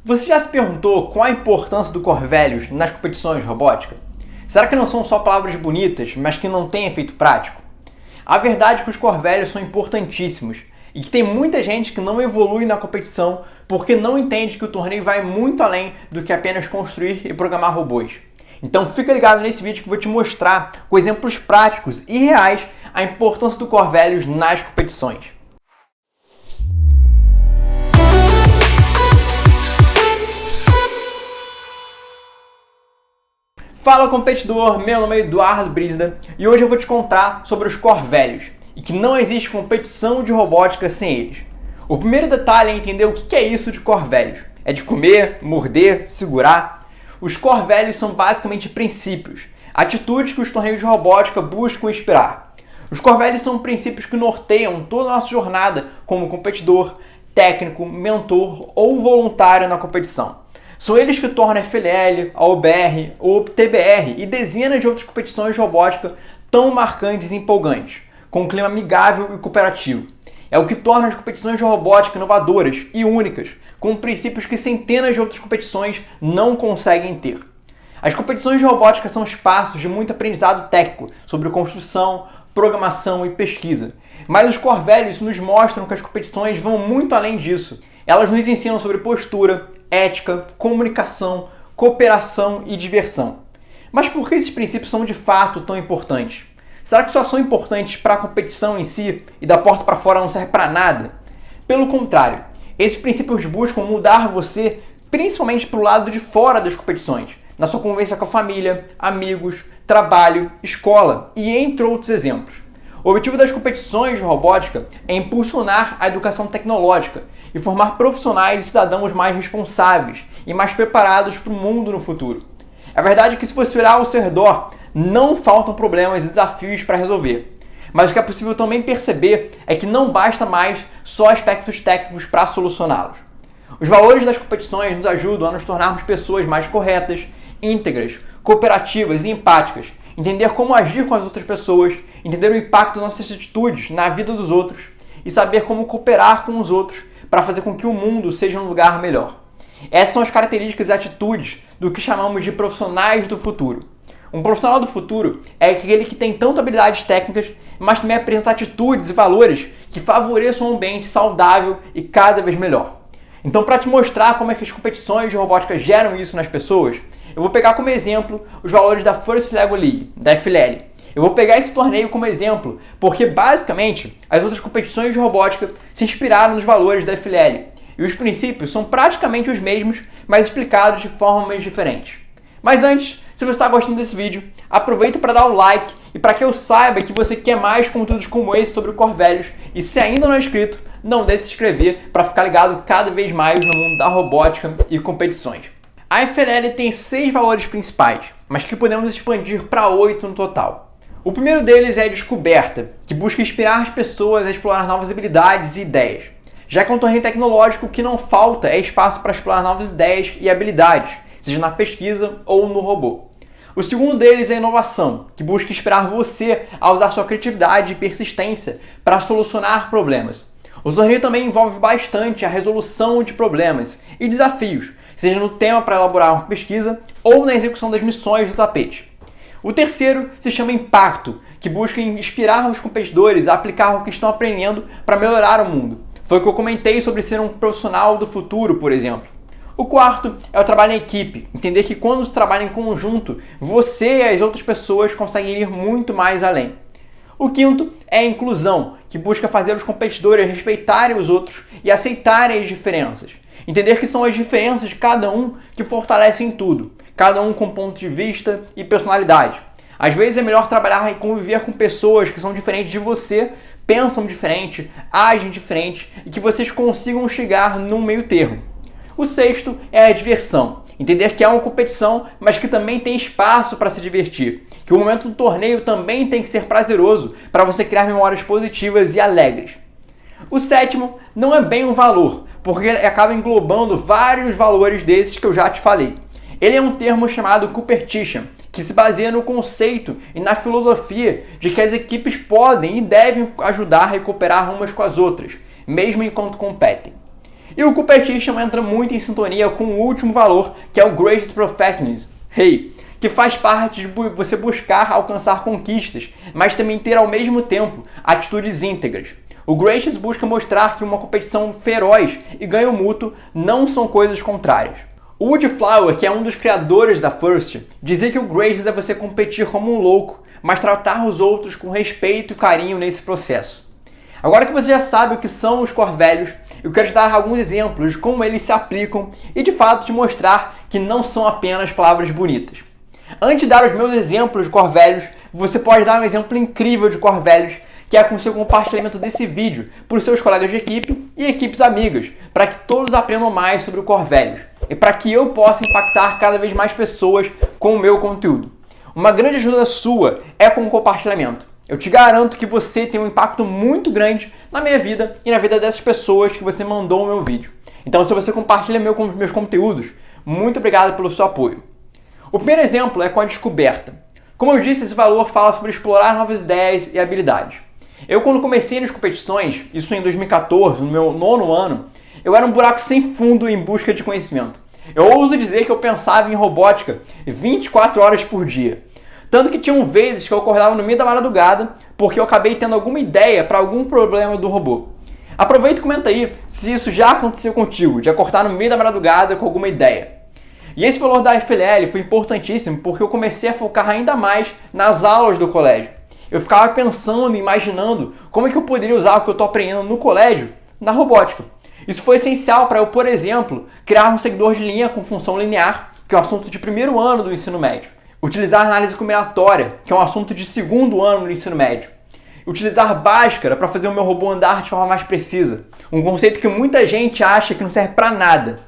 Você já se perguntou qual a importância do Corvellius nas competições de robótica? Será que não são só palavras bonitas, mas que não têm efeito prático? A verdade é que os Corvellius são importantíssimos e que tem muita gente que não evolui na competição porque não entende que o torneio vai muito além do que apenas construir e programar robôs. Então fica ligado nesse vídeo que eu vou te mostrar com exemplos práticos e reais a importância do Corvellius nas competições. Fala competidor, meu nome é Eduardo Brisda e hoje eu vou te contar sobre os Corvellius e que não existe competição de robótica sem eles. O primeiro detalhe é entender o que é isso de Corvellius. É de comer, morder, segurar? Os Corvellius são basicamente princípios, atitudes que os torneios de robótica buscam inspirar. Os Corvellius são princípios que norteiam toda a nossa jornada como competidor, técnico, mentor ou voluntário na competição. São eles que tornam a FLL, a OBR, o TBR e dezenas de outras competições de robótica tão marcantes e empolgantes, com um clima amigável e cooperativo. É o que torna as competições de robótica inovadoras e únicas, com princípios que centenas de outras competições não conseguem ter. As competições de robótica são espaços de muito aprendizado técnico sobre construção, programação e pesquisa. Mas os Corvellius nos mostram que as competições vão muito além disso. Elas nos ensinam sobre postura, ética, comunicação, cooperação e diversão. Mas por que esses princípios são de fato tão importantes? Será que só são importantes para a competição em si e da porta para fora não serve para nada? Pelo contrário, esses princípios buscam mudar você principalmente para o lado de fora das competições, na sua convivência com a família, amigos, trabalho, escola e entre outros exemplos. O objetivo das competições de robótica é impulsionar a educação tecnológica e formar profissionais e cidadãos mais responsáveis e mais preparados para o mundo no futuro. A verdade é que se você olhar ao seu redor, não faltam problemas e desafios para resolver. Mas o que é possível também perceber é que não basta mais só aspectos técnicos para solucioná-los. Os valores das competições nos ajudam a nos tornarmos pessoas mais corretas, íntegras, cooperativas e empáticas, entender como agir com as outras pessoas, entender o impacto das nossas atitudes na vida dos outros e saber como cooperar com os outros para fazer com que o mundo seja um lugar melhor. Essas são as características e atitudes do que chamamos de profissionais do futuro. Um profissional do futuro é aquele que tem tanto habilidades técnicas, mas também apresenta atitudes e valores que favoreçam um ambiente saudável e cada vez melhor. Então, para te mostrar como é que as competições de robótica geram isso nas pessoas, eu vou pegar como exemplo os valores da First Lego League, da FLL. Eu vou pegar esse torneio como exemplo porque, basicamente, as outras competições de robótica se inspiraram nos valores da FLL e os princípios são praticamente os mesmos, mas explicados de formas diferentes. Mas antes, se você está gostando desse vídeo, aproveita para dar o like e para que eu saiba que você quer mais conteúdos como esse sobre o Corvellius e se ainda não é inscrito, não deixe de se inscrever para ficar ligado cada vez mais no mundo da robótica e competições. A FLL tem 6 valores principais, mas que podemos expandir para 8 no total. O primeiro deles é a descoberta, que busca inspirar as pessoas a explorar novas habilidades e ideias. Já que é um torneio tecnológico, o que não falta é espaço para explorar novas ideias e habilidades, seja na pesquisa ou no robô. O segundo deles é a inovação, que busca inspirar você a usar sua criatividade e persistência para solucionar problemas. O torneio também envolve bastante a resolução de problemas e desafios, seja no tema para elaborar uma pesquisa ou na execução das missões do tapete. O terceiro se chama impacto, que busca inspirar os competidores a aplicar o que estão aprendendo para melhorar o mundo. Foi o que eu comentei sobre ser um profissional do futuro, por exemplo. O quarto é o trabalho em equipe, entender que quando se trabalha em conjunto, você e as outras pessoas conseguem ir muito mais além. O quinto é a inclusão, que busca fazer os competidores respeitarem os outros e aceitarem as diferenças. Entender que são as diferenças de cada um que fortalecem tudo, cada um com ponto de vista e personalidade. Às vezes é melhor trabalhar e conviver com pessoas que são diferentes de você, pensam diferente, agem diferente e que vocês consigam chegar num meio termo. O sexto é a diversão. Entender que é uma competição, mas que também tem espaço para se divertir. Que o momento do torneio também tem que ser prazeroso para você criar memórias positivas e alegres. O sétimo não é bem um valor, porque ele acaba englobando vários valores desses que eu já te falei. Ele é um termo chamado competition, que se baseia no conceito e na filosofia de que as equipes podem e devem ajudar e cooperar umas com as outras, mesmo enquanto competem. E o Competition entra muito em sintonia com o último valor, que é o Gracious Professionalism, que faz parte de você buscar alcançar conquistas, mas também ter ao mesmo tempo atitudes íntegras. O Gracious busca mostrar que uma competição feroz e ganho mútuo não são coisas contrárias. O Woody Flower, que é um dos criadores da First, dizia que o Gracious é você competir como um louco, mas tratar os outros com respeito e carinho nesse processo. Agora que você já sabe o que são os core values, eu quero te dar alguns exemplos de como eles se aplicam e de fato te mostrar que não são apenas palavras bonitas. Antes de dar os meus exemplos de core values, você pode dar um exemplo incrível de core values, que é com o seu compartilhamento desse vídeo para os seus colegas de equipe e equipes amigas, para que todos aprendam mais sobre o core values e para que eu possa impactar cada vez mais pessoas com o meu conteúdo. Uma grande ajuda sua é com o compartilhamento. Eu te garanto que você tem um impacto muito grande na minha vida e na vida dessas pessoas que você mandou o meu vídeo. Então, se você compartilha meus conteúdos, muito obrigado pelo seu apoio. O primeiro exemplo é com a descoberta. Como eu disse, esse valor fala sobre explorar novas ideias e habilidades. Eu, quando comecei nas competições, isso em 2014, no meu 9º ano, eu era um buraco sem fundo em busca de conhecimento. Eu ouso dizer que eu pensava em robótica 24 horas por dia. Tanto que tinham vezes que eu acordava no meio da madrugada porque eu acabei tendo alguma ideia para algum problema do robô. Aproveita e comenta aí se isso já aconteceu contigo, de acordar no meio da madrugada com alguma ideia. E esse valor da FLL foi importantíssimo porque eu comecei a focar ainda mais nas aulas do colégio. Eu ficava pensando, imaginando como é que eu poderia usar o que eu estou aprendendo no colégio na robótica. Isso foi essencial para eu, por exemplo, criar um seguidor de linha com função linear, que é um assunto de primeiro ano do ensino médio. Utilizar análise combinatória, que é um assunto de segundo ano do ensino médio. Utilizar Bhaskara para fazer o meu robô andar de forma mais precisa. Um conceito que muita gente acha que não serve para nada.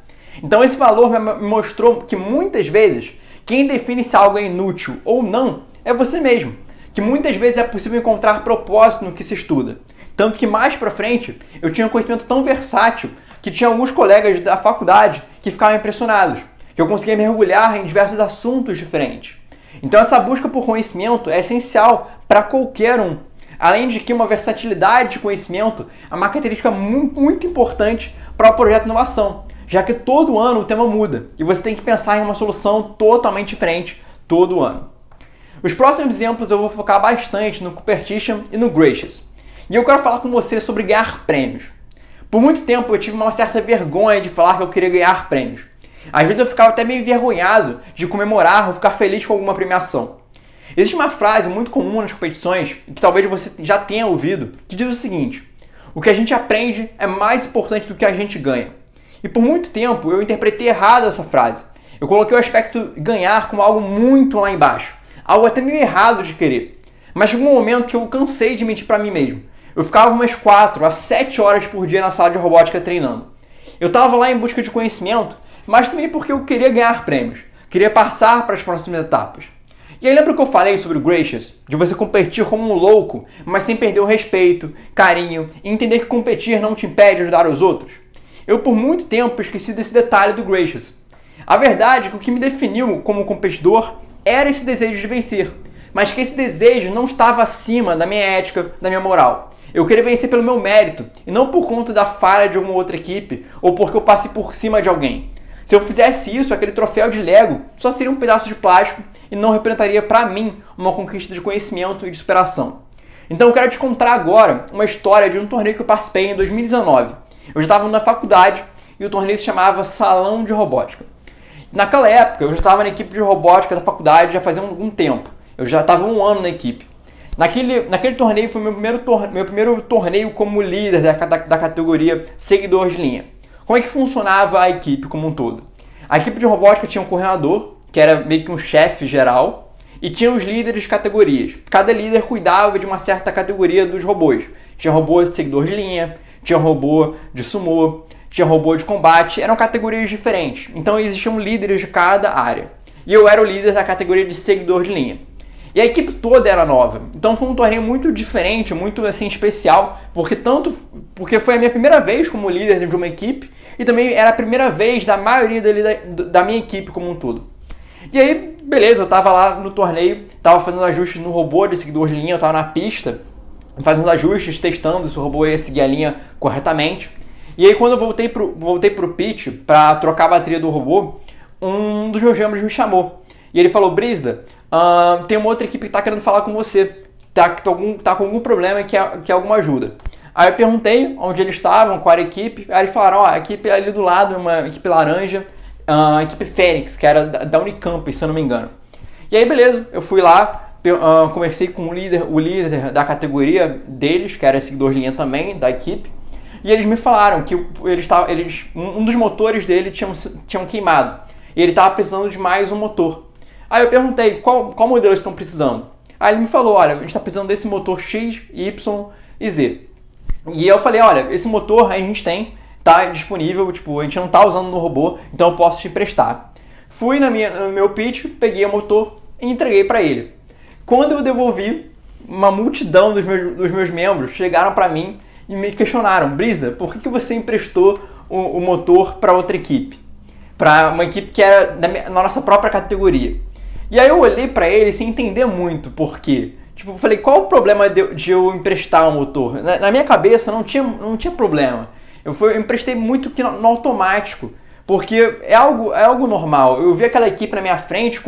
Então esse valor me mostrou que muitas vezes quem define se algo é inútil ou não é você mesmo. Que muitas vezes é possível encontrar propósito no que se estuda. Tanto que mais pra frente eu tinha um conhecimento tão versátil que tinha alguns colegas da faculdade que ficavam impressionados. Que eu conseguia mergulhar em diversos assuntos diferentes. Então essa busca por conhecimento é essencial para qualquer um. Além de que uma versatilidade de conhecimento é uma característica muito importante para o projeto de inovação, já que todo ano o tema muda e você tem que pensar em uma solução totalmente diferente todo ano. Os próximos exemplos eu vou focar bastante no Competition e no Gracious. E eu quero falar com você sobre ganhar prêmios. Por muito tempo eu tive uma certa vergonha de falar que eu queria ganhar prêmios. Às vezes eu ficava até meio envergonhado de comemorar ou ficar feliz com alguma premiação. Existe uma frase muito comum nas competições, que talvez você já tenha ouvido, que diz o seguinte: o que a gente aprende é mais importante do que a gente ganha. E por muito tempo eu interpretei errado essa frase. Eu coloquei o aspecto ganhar como algo muito lá embaixo, algo até meio errado de querer. Mas chegou um momento que eu cansei de mentir para mim mesmo. Eu ficava umas 4 a 7 horas por dia na sala de robótica treinando. Eu estava lá em busca de conhecimento, mas também porque eu queria ganhar prêmios, queria passar para as próximas etapas. E aí lembra que eu falei sobre o Gracious? De você competir como um louco, mas sem perder o respeito, carinho e entender que competir não te impede de ajudar os outros? Eu por muito tempo esqueci desse detalhe do Gracious. A verdade é que o que me definiu como competidor era esse desejo de vencer, mas que esse desejo não estava acima da minha ética, da minha moral. Eu queria vencer pelo meu mérito e não por conta da falha de alguma outra equipe ou porque eu passei por cima de alguém. Se eu fizesse isso, aquele troféu de Lego só seria um pedaço de plástico e não representaria para mim uma conquista de conhecimento e de superação. Então eu quero te contar agora uma história de um torneio que eu participei em 2019. Eu já estava na faculdade e o torneio se chamava Salão de Robótica. Naquela época eu já estava na equipe de robótica da faculdade já fazia algum tempo. Eu já estava 1 ano na equipe. Naquele torneio foi meu primeiro torneio como líder da categoria seguidor de linha. Como é que funcionava a equipe como um todo? A equipe de robótica tinha um coordenador, que era meio que um chefe geral, e tinha os líderes de categorias. Cada líder cuidava de uma certa categoria dos robôs. Tinha robô de seguidor de linha, tinha robô de sumô, tinha robô de combate, eram categorias diferentes. Então existiam líderes de cada área. E eu era o líder da categoria de seguidor de linha. E a equipe toda era nova. Então foi um torneio muito diferente, muito assim especial, porque foi a minha primeira vez como líder de uma equipe e também era a primeira vez da maioria da minha equipe como um todo. E aí, beleza, eu tava lá no torneio, tava fazendo ajustes no robô de seguidor de linha, eu tava na pista, fazendo ajustes, testando se o robô ia seguir a linha corretamente. E aí quando eu voltei pro pitch para trocar a bateria do robô, um dos meus membros me chamou. E ele falou: Brisda, tem uma outra equipe que está querendo falar com você. Tá com algum problema e quer alguma ajuda. Aí eu perguntei onde eles estavam, qual era a equipe. Aí eles falaram: a equipe ali do lado, uma equipe laranja, a equipe Fênix, que era da Unicamp, se eu não me engano. E aí beleza, eu fui lá, conversei com o líder da categoria deles, que era seguidor de linha também, da equipe. E eles me falaram que um dos motores dele tinham queimado. E ele estava precisando de mais um motor. Aí eu perguntei: qual modelo eles estão precisando? Aí ele me falou: olha, a gente está precisando desse motor X, Y e Z. E eu falei: olha, esse motor a gente tem, tá disponível, tipo, a gente não tá usando no robô, então eu posso te emprestar. Fui no meu pitch, peguei o motor e entreguei para ele. Quando eu devolvi, uma multidão dos meus membros chegaram para mim e me questionaram: Brisda, por que você emprestou o motor para outra equipe? Para uma equipe que era na nossa própria categoria. E aí eu olhei para ele sem entender muito por quê. Tipo, eu falei: qual o problema de eu emprestar um motor? Na minha cabeça não tinha problema. Eu emprestei muito no automático, porque é algo normal. Eu vi aquela equipe na minha frente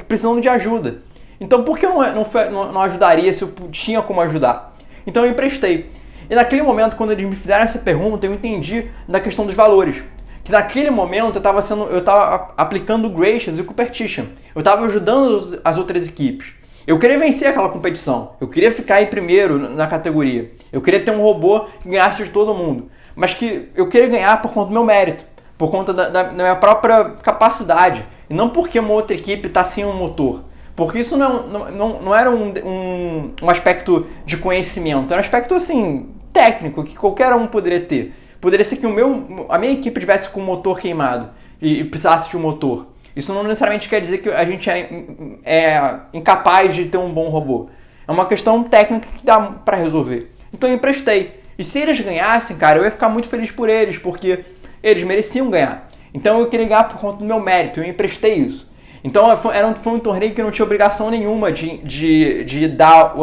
precisando de ajuda. Então por que eu não ajudaria se eu tinha como ajudar? Então eu emprestei. E naquele momento, quando eles me fizeram essa pergunta, eu entendi da questão dos valores. Que naquele momento eu estava aplicando o Gracious e o Competition. Eu estava ajudando as outras equipes. Eu queria vencer aquela competição. Eu queria ficar em primeiro na categoria. Eu queria ter um robô que ganhasse de todo mundo. Mas que eu queria ganhar por conta do meu mérito. Por conta da minha própria capacidade. E não porque uma outra equipe está sem um motor. Porque isso não era um aspecto de conhecimento. Era um aspecto assim, técnico, que qualquer um poderia ter. Poderia ser que a minha equipe tivesse com o motor queimado e precisasse de um motor. Isso não necessariamente quer dizer que a gente é incapaz de ter um bom robô. É uma questão técnica que dá para resolver. Então eu emprestei. E se eles ganhassem, cara, eu ia ficar muito feliz por eles, porque eles mereciam ganhar. Então eu queria ganhar por conta do meu mérito, eu emprestei isso. Então foi um torneio que eu não tinha obrigação nenhuma de dar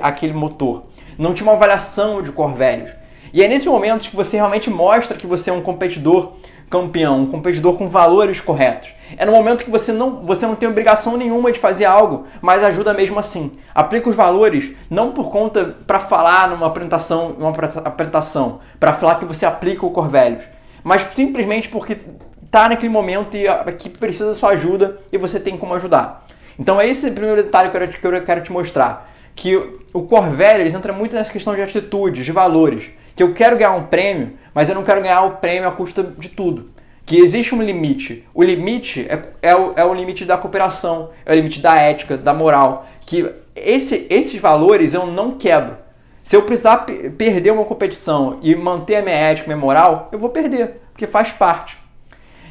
aquele motor. Não tinha uma avaliação de Corvellius. E é nesse momento que você realmente mostra que você é um competidor campeão, um competidor com valores corretos. É no momento que você não tem obrigação nenhuma de fazer algo, mas ajuda mesmo assim. Aplica os valores não por conta para falar numa apresentação, para falar que você aplica o Corvellius, mas simplesmente porque está naquele momento e a equipe precisa da sua ajuda e você tem como ajudar. Então é esse o primeiro detalhe que eu quero te mostrar. Que o Corvellius entra muito nessa questão de atitudes, de valores. Que eu quero ganhar um prêmio, mas eu não quero ganhar o prêmio à custa de tudo. Que existe um limite. O limite é o limite da cooperação, é o limite da ética, da moral. Que esses valores eu não quebro. Se eu precisar perder uma competição e manter a minha ética, minha moral, eu vou perder, porque faz parte.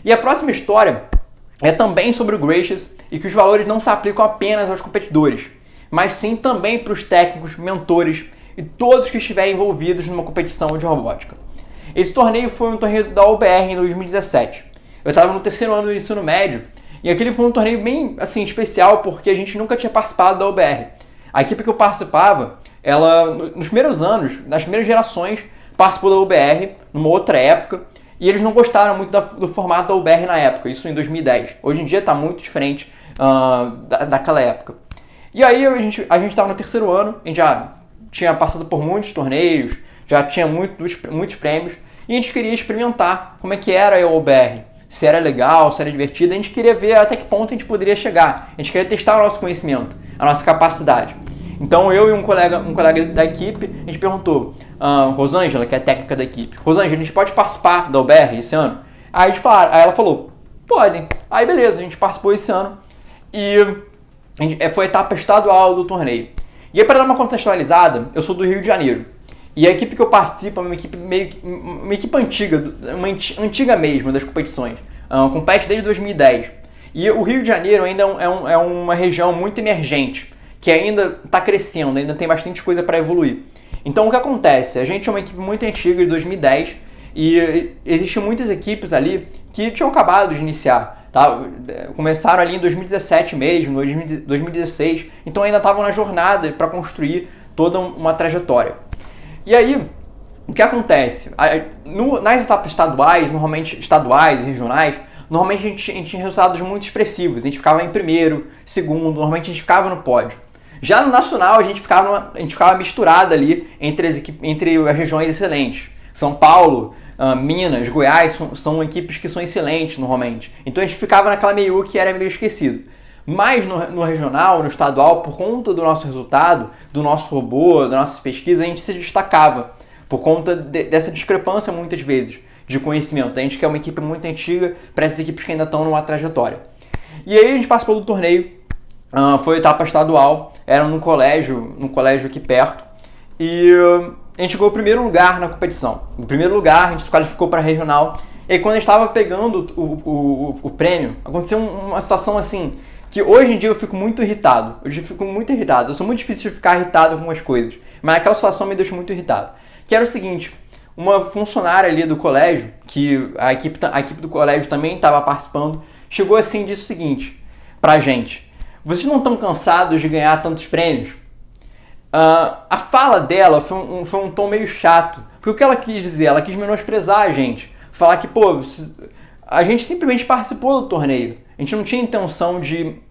E a próxima história é também sobre o Gracious e que os valores não se aplicam apenas aos competidores, mas sim também para os técnicos, mentores e todos que estiverem envolvidos numa competição de robótica. Esse torneio foi um torneio da OBR em 2017. Eu estava no terceiro ano do ensino médio e aquele foi um torneio bem assim, especial porque a gente nunca tinha participado da OBR. A equipe que eu participava, ela nos primeiros anos, nas primeiras gerações, participou da OBR numa outra época e eles não gostaram muito do formato da OBR na época, isso em 2010. Hoje em dia está muito diferente daquela época. E aí a gente estava no terceiro ano, a gente já tinha passado por muitos torneios, já tinha muitos prêmios, e a gente queria experimentar como é que era a OBR, se era legal, se era divertido, a gente queria ver até que ponto a gente poderia chegar, a gente queria testar o nosso conhecimento, a nossa capacidade. Então eu e um colega da equipe, a gente perguntou, Rosângela, que é a técnica da equipe, Rosângela, a gente pode participar da OBR esse ano? Aí ela falou, podem. Aí beleza, a gente participou esse ano, e foi a etapa estadual do torneio. E aí, para dar uma contextualizada, eu sou do Rio de Janeiro. E a equipe que eu participo é uma equipe antiga, antiga mesmo das competições. Compete desde 2010. E o Rio de Janeiro ainda é uma região muito emergente, que ainda está crescendo, ainda tem bastante coisa para evoluir. Então o que acontece? A gente é uma equipe muito antiga, de 2010, e existem muitas equipes ali que tinham acabado de iniciar. Tá? Começaram ali em 2017 mesmo, 2016, então ainda estavam na jornada para construir toda uma trajetória. E aí, O que acontece? Nas etapas estaduais, normalmente estaduais e regionais, normalmente a gente tinha resultados muito expressivos. A gente ficava em primeiro, segundo, normalmente a gente ficava no pódio. Já no nacional, a gente ficava misturado ali entre as regiões excelentes. São Paulo, Minas, Goiás são equipes que são excelentes normalmente. Então a gente ficava naquela meio que era meio esquecido. Mas no regional, no estadual, por conta do nosso resultado, do nosso robô, das nossas pesquisas, a gente se destacava. Por conta dessa discrepância, muitas vezes, de conhecimento. A gente quer uma equipe muito antiga para essas equipes que ainda estão numa trajetória. E aí a gente participou do torneio, foi a etapa estadual, era num colégio aqui perto, e a gente chegou em primeiro lugar na competição. No primeiro lugar, a gente se qualificou para a regional, e aí, quando a gente estava pegando o prêmio, aconteceu uma situação assim, que hoje em dia eu fico muito irritado. Eu sou muito difícil de ficar irritado com as coisas, mas aquela situação me deixou muito irritado. Que era o seguinte, uma funcionária ali do colégio, que a equipe do colégio também estava participando, chegou assim e disse o seguinte pra gente: vocês não estão cansados de ganhar tantos prêmios? A fala dela foi um tom meio chato, porque o que ela quis dizer? Ela quis menosprezar a gente, falar que, pô, a gente simplesmente participou do torneio, a gente não tinha intenção de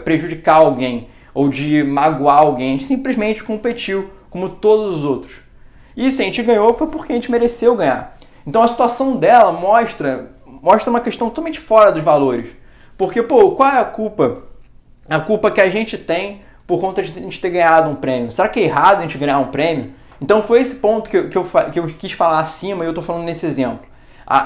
prejudicar alguém ou de magoar alguém, a gente simplesmente competiu como todos os outros. E se a gente ganhou foi porque a gente mereceu ganhar. Então a situação dela mostra uma questão totalmente fora dos valores. Porque, pô, qual é a culpa? A culpa que a gente tem por conta de a gente ter ganhado um prêmio. Será que é errado a gente ganhar um prêmio? Então foi esse ponto que eu quis falar acima e eu tô falando nesse exemplo.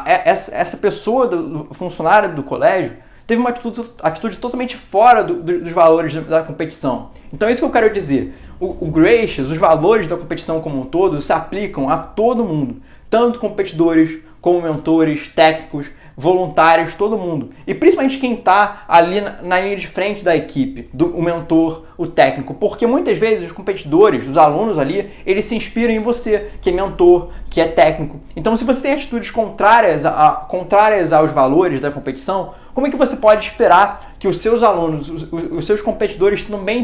Essa pessoa, funcionária do colégio, teve uma atitude totalmente fora dos valores da competição. Então é isso que eu quero dizer. O Gracious, os valores da competição como um todo, se aplicam a todo mundo. Tanto competidores, como mentores, técnicos, voluntários, todo mundo. E principalmente quem está ali na linha de frente da equipe, o mentor, o técnico. Porque muitas vezes os competidores, os alunos ali, eles se inspiram em você, que é mentor, que é técnico. Então se você tem atitudes contrárias aos valores da competição, como é que você pode esperar que os seus alunos, os seus competidores também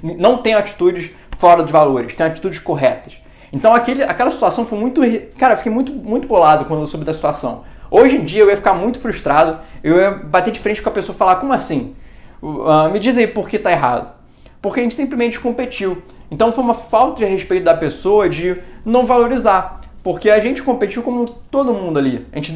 não tenham atitudes fora dos valores, tenham atitudes corretas? Então aquela situação foi muito... Cara, eu fiquei muito, muito bolado quando eu soube da situação. Hoje em dia eu ia ficar muito frustrado, eu ia bater de frente com a pessoa e falar: como assim? Me diz aí por que tá errado. Porque a gente simplesmente competiu. Então foi uma falta de respeito da pessoa de não valorizar. Porque a gente competiu como todo mundo ali. A gente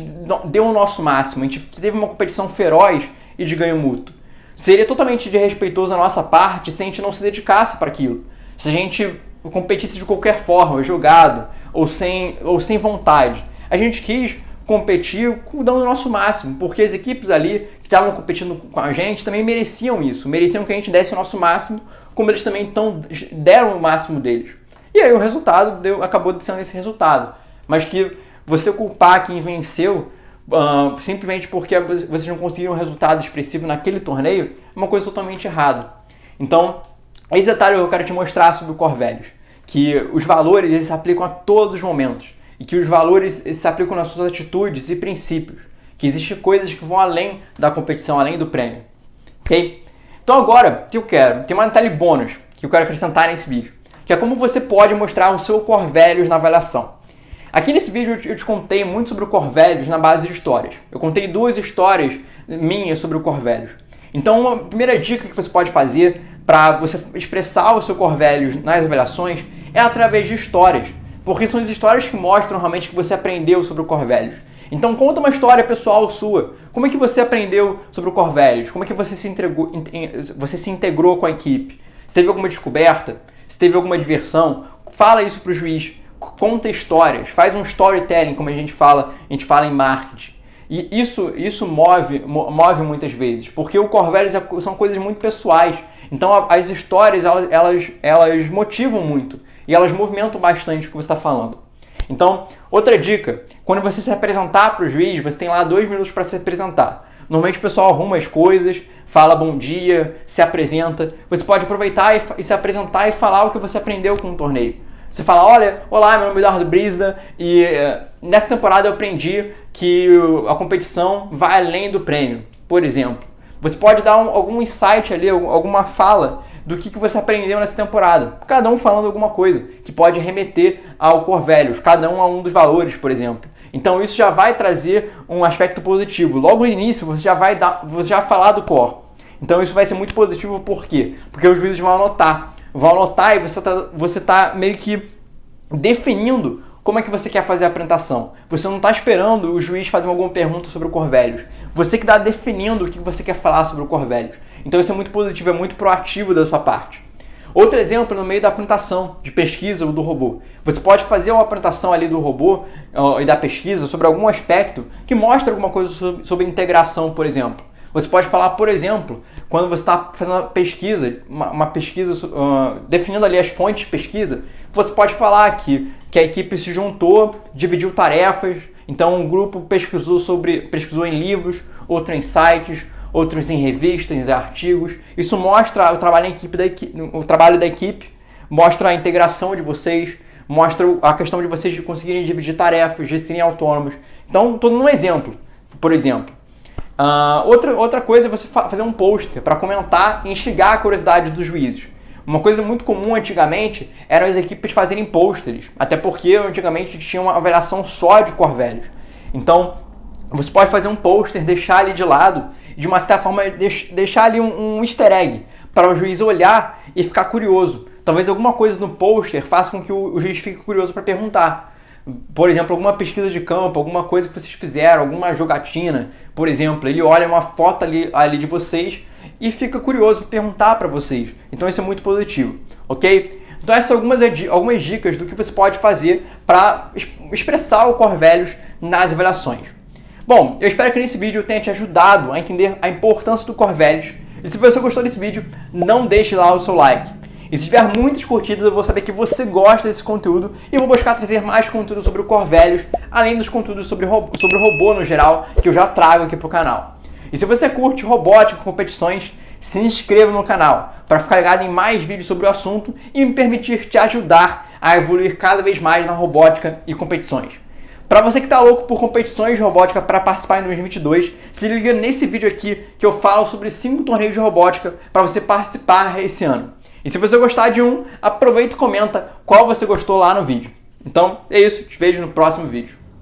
deu o nosso máximo, a gente teve uma competição feroz e de ganho mútuo. Seria totalmente desrespeitoso da nossa parte se a gente não se dedicasse para aquilo. Se a gente competisse de qualquer forma, jogado ou sem vontade. A gente quis competir dando o nosso máximo, porque as equipes ali que estavam competindo com a gente também mereciam isso, mereciam que a gente desse o nosso máximo, como eles também deram o máximo deles. E aí o resultado acabou sendo esse resultado. Mas que você culpar quem venceu simplesmente porque vocês não conseguiram um resultado expressivo naquele torneio é uma coisa totalmente errada. Então, esse detalhe eu quero te mostrar sobre o Corvellius, que os valores eles se aplicam a todos os momentos. E que os valores se aplicam nas suas atitudes e princípios. Que existem coisas que vão além da competição, além do prêmio. Ok? Então agora, o que eu quero? Tem uma detalhe bônus que eu quero acrescentar nesse vídeo. Que é como você pode mostrar o seu Corvellius na avaliação. Aqui nesse vídeo eu te contei muito sobre o Corvellius na base de histórias. Eu contei 2 histórias minhas sobre o Corvellius. Então a primeira dica que você pode fazer para você expressar o seu Corvellius nas avaliações é através de histórias. Porque são as histórias que mostram realmente que você aprendeu sobre o Corvellius. Então conta uma história pessoal sua. Como é que você aprendeu sobre o Corvellius? Como é que você se integrou com a equipe? Se teve alguma descoberta? Se teve alguma diversão? Fala isso para o juiz. Conta histórias. Faz um storytelling, como a gente fala em marketing. E isso move muitas vezes. Porque o Corvellius são coisas muito pessoais. Então as histórias elas motivam muito. E elas movimentam bastante o que você está falando. Então, outra dica, quando você se apresentar para o juiz, você tem lá 2 minutos para se apresentar. Normalmente o pessoal arruma as coisas, fala bom dia, se apresenta. Você pode aproveitar e se apresentar e falar o que você aprendeu com o torneio. Você fala: olá, meu nome é Eduardo Brisda e nessa temporada eu aprendi que a competição vai além do prêmio, por exemplo. Você pode dar algum insight ali, alguma fala do que você aprendeu nessa temporada. Cada um falando alguma coisa que pode remeter ao Corvellius, cada um a um dos valores, por exemplo. Então isso já vai trazer um aspecto positivo. Logo no início você já vai falar do core. Então isso vai ser muito positivo, por quê? Porque os juízes vão anotar e você tá meio que definindo como é que você quer fazer a apresentação. Você não está esperando o juiz fazer alguma pergunta sobre o Corvellius. Você que está definindo o que você quer falar sobre o Corvellius. Então isso é muito positivo, é muito proativo da sua parte. Outro exemplo, no meio da apresentação de pesquisa ou do robô. Você pode fazer uma apresentação ali do robô e da pesquisa sobre algum aspecto que mostra alguma coisa sobre integração, por exemplo. Você pode falar, por exemplo, quando você está fazendo uma pesquisa, definindo ali as fontes de pesquisa, você pode falar que a equipe se juntou, dividiu tarefas, então um grupo pesquisou em livros, outro em sites, outros em revistas, em artigos. Isso mostra o trabalho da equipe, mostra a integração de vocês, mostra a questão de vocês conseguirem dividir tarefas, de serem autônomos. Então, estou dando um exemplo, por exemplo. Outra coisa é você fazer um pôster para comentar e instigar a curiosidade dos juízes. Uma coisa muito comum antigamente eram as equipes fazerem pôsteres, até porque antigamente tinha uma avaliação só de Corvellius. Então, você pode fazer um pôster, deixar ali de lado, de uma certa forma deixar ali um easter egg para o juiz olhar e ficar curioso. Talvez alguma coisa no pôster faça com que o juiz fique curioso para perguntar. Por exemplo, alguma pesquisa de campo, alguma coisa que vocês fizeram, alguma jogatina, por exemplo, ele olha uma foto ali de vocês e fica curioso para perguntar para vocês. Então isso é muito positivo, ok? Então essas são algumas dicas do que você pode fazer para expressar o Corvellius nas avaliações. Bom, eu espero que nesse vídeo eu tenha te ajudado a entender a importância do Corvellius. E se você gostou desse vídeo, não deixe lá o seu like. E se tiver muitas curtidas, eu vou saber que você gosta desse conteúdo e vou buscar trazer mais conteúdo sobre o Corvellius, além dos conteúdos sobre o robô no geral, que eu já trago aqui pro canal. E se você curte robótica e competições, se inscreva no canal para ficar ligado em mais vídeos sobre o assunto e me permitir te ajudar a evoluir cada vez mais na robótica e competições. Para você que está louco por competições de robótica para participar em 2022, se liga nesse vídeo aqui que eu falo sobre 5 torneios de robótica para você participar esse ano. E se você gostar de um, aproveita e comenta qual você gostou lá no vídeo. Então é isso, te vejo no próximo vídeo.